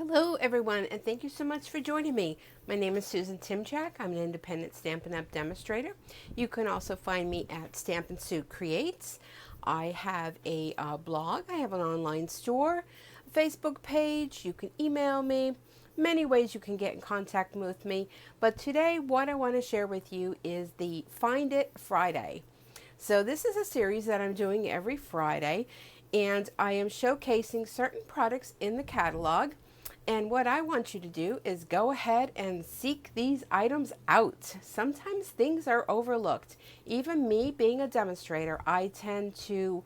Hello everyone, and thank you so much for joining me. My name is Susan Timchak. I'm an independent Stampin' Up! Demonstrator. You can also find me at Stampin' Sue Creates. I have a blog, I have an online store, a Facebook page, you can email me, many ways you can get in contact with me. But today what I want to share with you is the Find It Friday. So this is a series that I'm doing every Friday, and I am showcasing certain products in the catalog. And what I want you to do is go ahead and seek these items out. Sometimes things are overlooked. Even me being a demonstrator, I tend to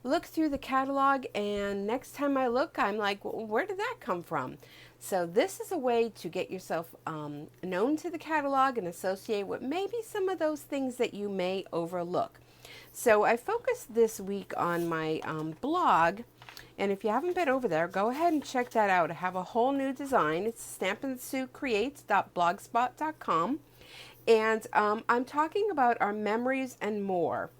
look through the catalog, and next time I look, I'm like, well, where did that come from? So this is a way to get yourself known to the catalog and associate with maybe some of those things that you may overlook. So I focused this week on my blog. And if you haven't been over there, go ahead and check that out. I have a whole new design. It's stampinsuecreates.blogspot.com. And I'm talking about our memories and more.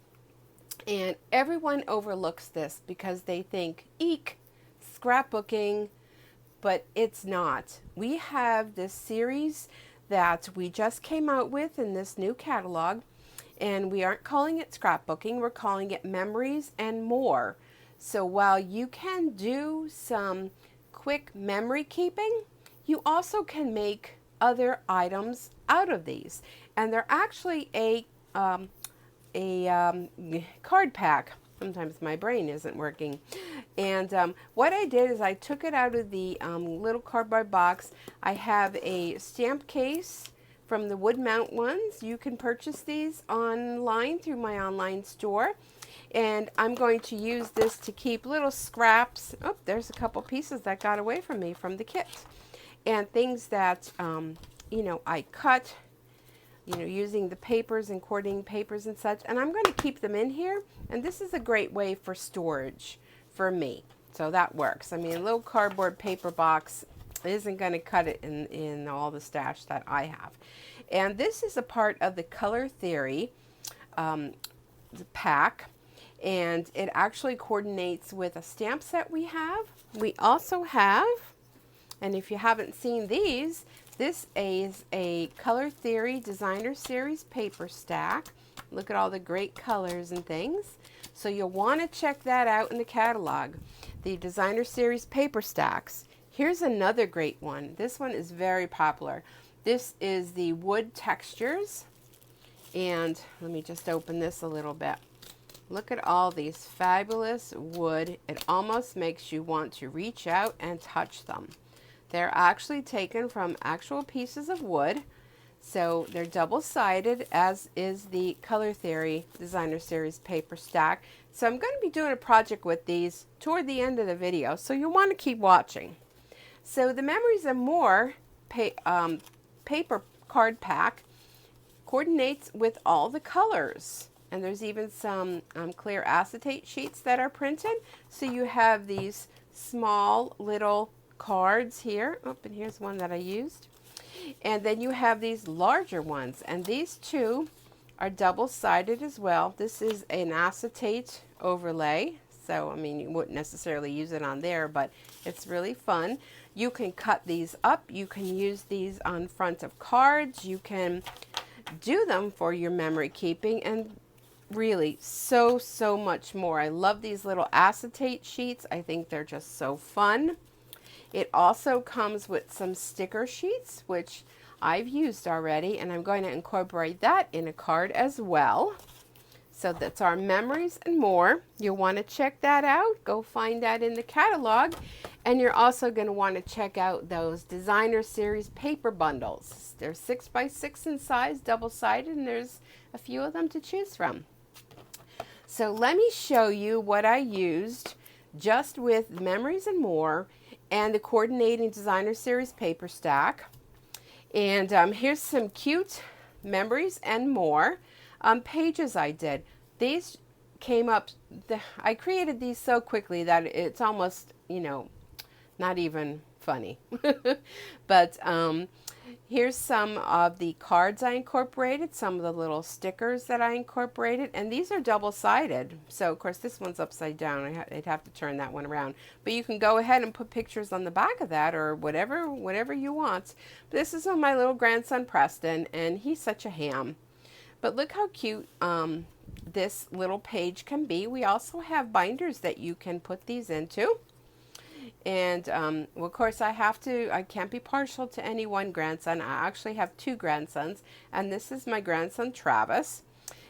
And everyone overlooks this because they think, eek, scrapbooking, but it's not. We have this series that we just came out with in this new catalog. And we aren't calling it scrapbooking, we're calling it memories and more. So while you can do some quick memory keeping, you also can make other items out of these. And they're actually a card pack. Sometimes my brain isn't working. And what I did is I took it out of the little cardboard box. I have a stamp case from the wood mount ones. You can purchase these online through my online store. And I'm going to use this to keep little scraps. Oh, there's a couple pieces that got away from me from the kit. And things that, I cut, using the papers and cording papers and such. And I'm going to keep them in here. And this is a great way for storage for me. So that works. I mean, a little cardboard paper box isn't going to cut it in all the stash that I have. And this is a part of the Color Theory pack. And it actually coordinates with a stamp set we have. We also have, and if you haven't seen these, this is a Color Theory Designer Series paper stack. Look at all the great colors and things. So you'll want to check that out in the catalog. The Designer Series paper stacks. Here's another great one. This one is very popular. This is the wood textures. And let me just open this a little bit. Look at all these fabulous wood. It almost makes you want to reach out and touch them. They're actually taken from actual pieces of wood. So they're double-sided, as is the Color Theory Designer Series paper stack. So I'm going to be doing a project with these toward the end of the video, so you'll want to keep watching. So the Memories and More paper card pack coordinates with all the colors. And there's even some clear acetate sheets that are printed. So you have these small little cards here. Oh, and here's one that I used. And then you have these larger ones. And these two are double-sided as well. This is an acetate overlay. So, I mean, you wouldn't necessarily use it on there, but it's really fun. You can cut these up. You can use these on front of cards. You can do them for your memory keeping, and really so much more. I love these little acetate sheets. I think they're just so fun. It also comes with some sticker sheets, which I've used already, and I'm going to incorporate that in a card as well. So that's our Memories and More. You'll want to check that out. Go find that in the catalog. And you're also going to want to check out those Designer Series paper bundles. They're 6x6 in size, double-sided, and there's a few of them to choose from. So let me show you what I used just with Memories and More and the coordinating Designer Series paper stack. And here's some cute Memories and More pages I did. These came up, I created these so quickly that it's almost, not even funny. But Here's some of the cards I incorporated, some of the little stickers that I incorporated, and these are double-sided. So, of course, this one's upside down. I'd have to turn that one around. But you can go ahead and put pictures on the back of that or whatever you want. This is of my little grandson, Preston, and he's such a ham. But look how cute this little page can be. We also have binders that you can put these into. And, well, of course, I can't be partial to any one grandson. I actually have two grandsons, and this is my grandson, Travis.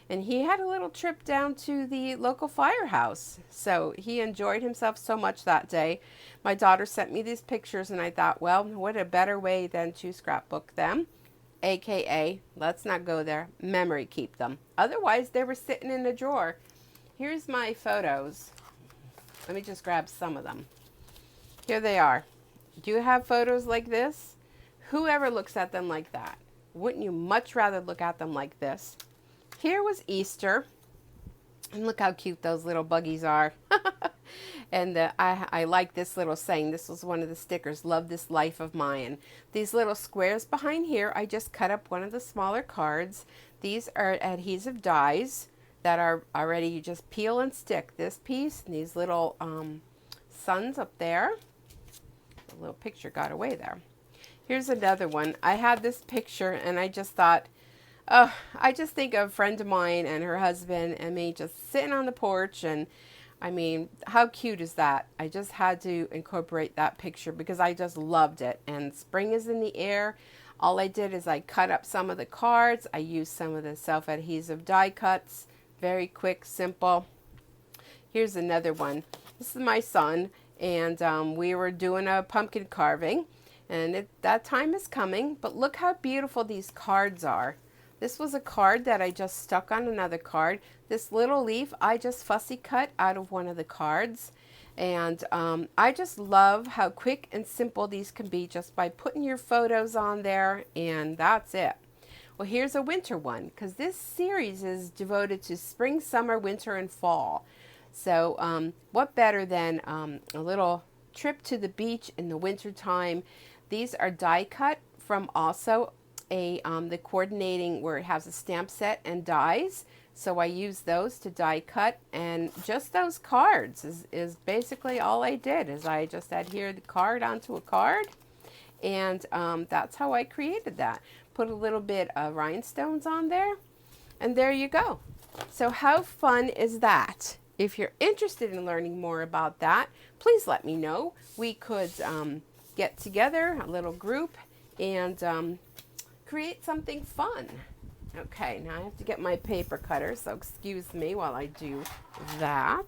And he had a little trip down to the local firehouse. So he enjoyed himself so much that day. My daughter sent me these pictures, and I thought, well, what a better way than to scrapbook them, AKA, let's not go there, memory keep them. Otherwise, they were sitting in a drawer. Here's my photos. Let me just grab some of them. Here they are. Do you have photos like this? Whoever looks at them like that? Wouldn't you much rather look at them like this? Here was Easter. And look how cute those little buggies are. And I like this little saying. This was one of the stickers. Love this life of mine. These little squares behind here, I just cut up one of the smaller cards. These are adhesive dies that are already, you just peel and stick this piece and these little suns up there. The little picture got away there. Here's another one. I had this picture and I just thought, oh, I just think of a friend of mine and her husband and me just sitting on the porch, and I mean, how cute is that? I just had to incorporate that picture because I just loved it. And spring is in the air. All I did is I cut up some of the cards. I used some of the self-adhesive die cuts. Very quick, simple. Here's another one. This is my son. And we were doing a pumpkin carving, and that time is coming, but look how beautiful these cards are. This was a card that I just stuck on another card. This little leaf I just fussy cut out of one of the cards, and I just love how quick and simple these can be just by putting your photos on there, and that's it. Well, here's a winter one, because this series is devoted to spring, summer, winter, and fall. So what better than a little trip to the beach in the winter time. These are die cut from also the coordinating where it has a stamp set and dies. So I use those to die cut, and just those cards is basically all I did. Is I just adhered the card onto a card, and that's how I created that. Put a little bit of rhinestones on there, and there you go. So how fun is that? If you're interested in learning more about that, please let me know. We could get together, a little group, and create something fun. Okay, now I have to get my paper cutter, so excuse me while I do that.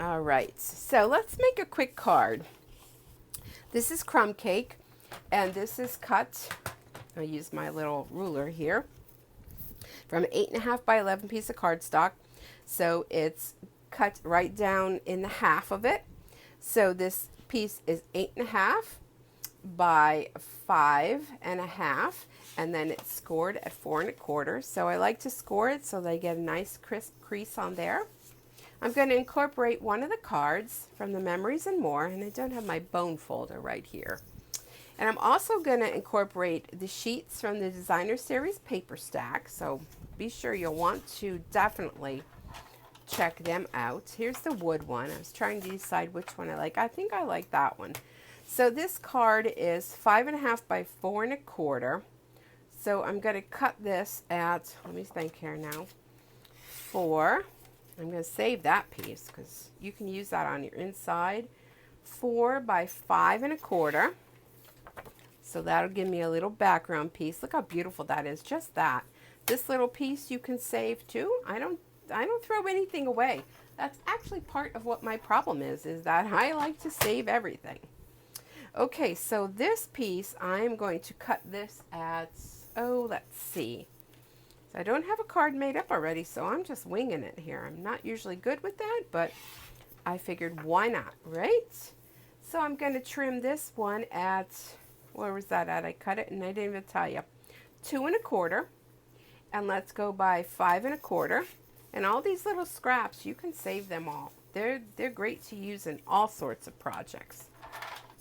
All right, so let's make a quick card. This is crumb cake, and this is cut. I'll use my little ruler here from an 8.5 by 11 piece of cardstock. So it's cut right down in the half of it. So this piece is 8.5 by 5.5, and then it's scored at 4.25. So I like to score it so they get a nice crisp crease on there. I'm going to incorporate one of the cards from the Memories and More, and I don't have my bone folder right here. And I'm also going to incorporate the sheets from the Designer Series paper stack, so be sure you'll want to definitely check them out. Here's the wood one. I was trying to decide which one I like. I think I like that one. So this card is 5.5 by 4.25. So I'm going to cut this at, let me think here now, 4. I'm going to save that piece because you can use that on your inside. 4 by 5.25. So that'll give me a little background piece. Look how beautiful that is, just that. This little piece you can save too. I don't throw anything away. That's actually part of what my problem is that I like to save everything. Okay, so this piece, I'm going to cut this at, oh, let's see. So I don't have a card made up already, so I'm just winging it here. I'm not usually good with that, but I figured why not, right? So I'm going to trim this one at, where was that at? I cut it and I didn't even tell you. 2.25, and let's go by 5.25. And all these little scraps, you can save them all. They're great to use in all sorts of projects.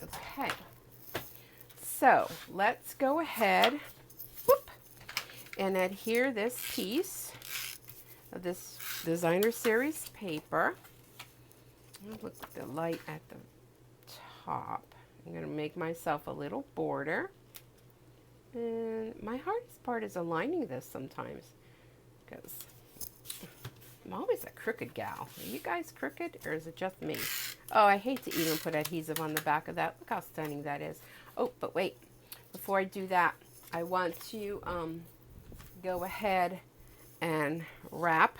Okay. So let's go ahead, whoop, and adhere this piece of this designer series paper. I'll put the light at the top. I'm going to make myself a little border. And my hardest part is aligning this sometimes because I'm always a crooked gal. Are you guys crooked or is it just me? Oh, I hate to even put adhesive on the back of that. Look how stunning that is. Oh, but wait. Before I do that, I want to go ahead and wrap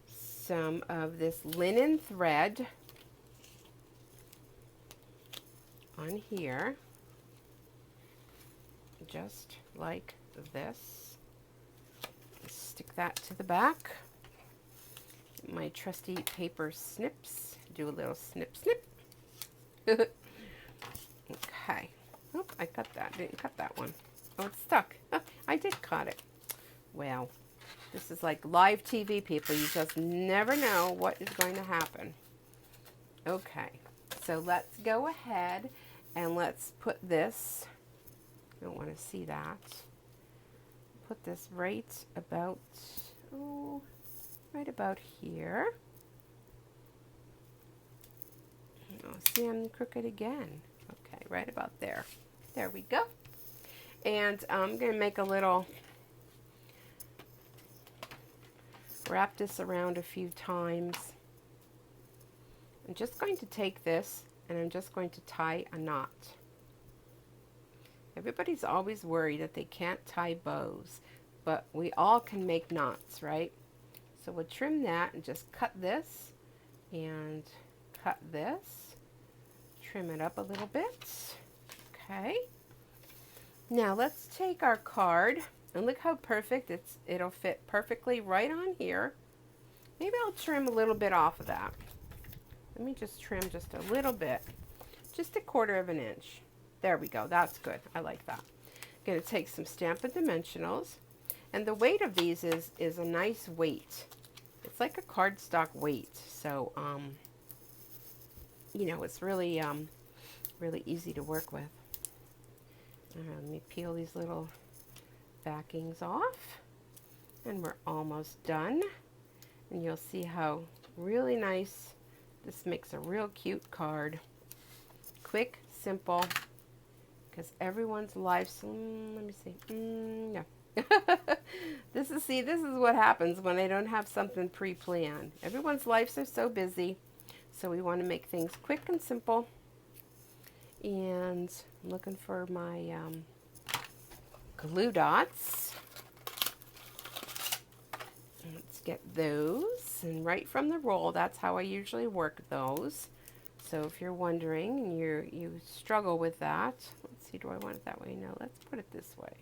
some of this linen thread on here, just like this. Stick that to the back. My trusty paper snips. Do a little snip, snip. Okay. Oh, I cut that. Didn't cut that one. Oh, it's stuck. Oh, I did cut it. Well, this is like live TV, people. You just never know what is going to happen. Okay. So let's go ahead and let's put this. I don't want to see that. Put this right about, oh, right about here. Oh, see, I'm crooked again. Okay, right about there. There we go. And I'm going to make a little, wrap this around a few times. I'm just going to take this and I'm just going to tie a knot. Everybody's always worried that they can't tie bows, but we all can make knots, right? So we'll trim that and just cut this and cut this. Trim it up a little bit. Okay. Now let's take our card and look how perfect it'll fit perfectly right on here. Maybe I'll trim a little bit off of that. Let me just trim just a little bit, just 1/4 of an inch. There we go. That's good. I like that. I'm going to take some Stampin' Dimensionals, and the weight of these is a nice weight. It's like a cardstock weight, so you know, it's really really easy to work with. Let me peel these little backings off, and we're almost done. And you'll see how really nice this makes a real cute card. Quick, simple, because everyone's lives. Let me see. Yeah. This is what happens when I don't have something pre-planned. Everyone's lives are so busy, so we want to make things quick and simple. And I'm looking for my glue dots. Let's get those, and right from the roll, that's how I usually work those. So if you're wondering and you struggle with that, let's see, do I want it that way? No, let's put it this way.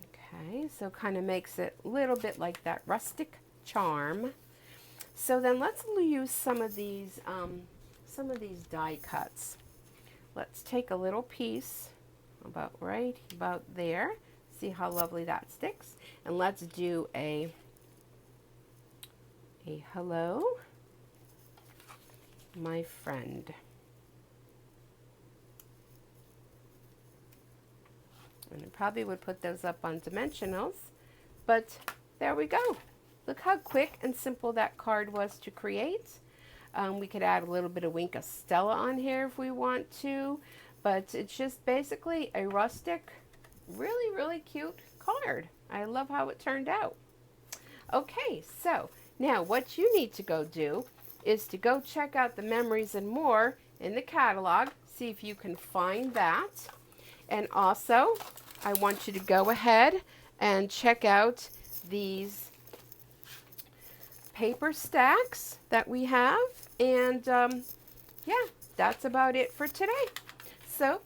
Okay, so kind of makes it a little bit like that rustic charm. So then let's use some of these die cuts. Let's take a little piece about right about there. See how lovely that sticks. And let's do a hello, my friend. And I probably would put those up on dimensionals, but there we go. Look how quick and simple that card was to create. We could add a little bit of Wink of Stella on here if we want to, but it's just basically a rustic, really, really cute card. I love how it turned out. Okay, so now what you need to go do is to go check out the Memories and More in the catalog, see if you can find that. And also, I want you to go ahead and check out these paper stacks that we have. And yeah, that's about it for today. So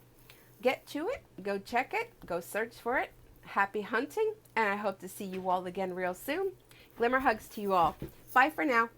get to it, go check it, go search for it. Happy hunting, and I hope to see you all again real soon. Glimmer hugs to you all. Bye for now.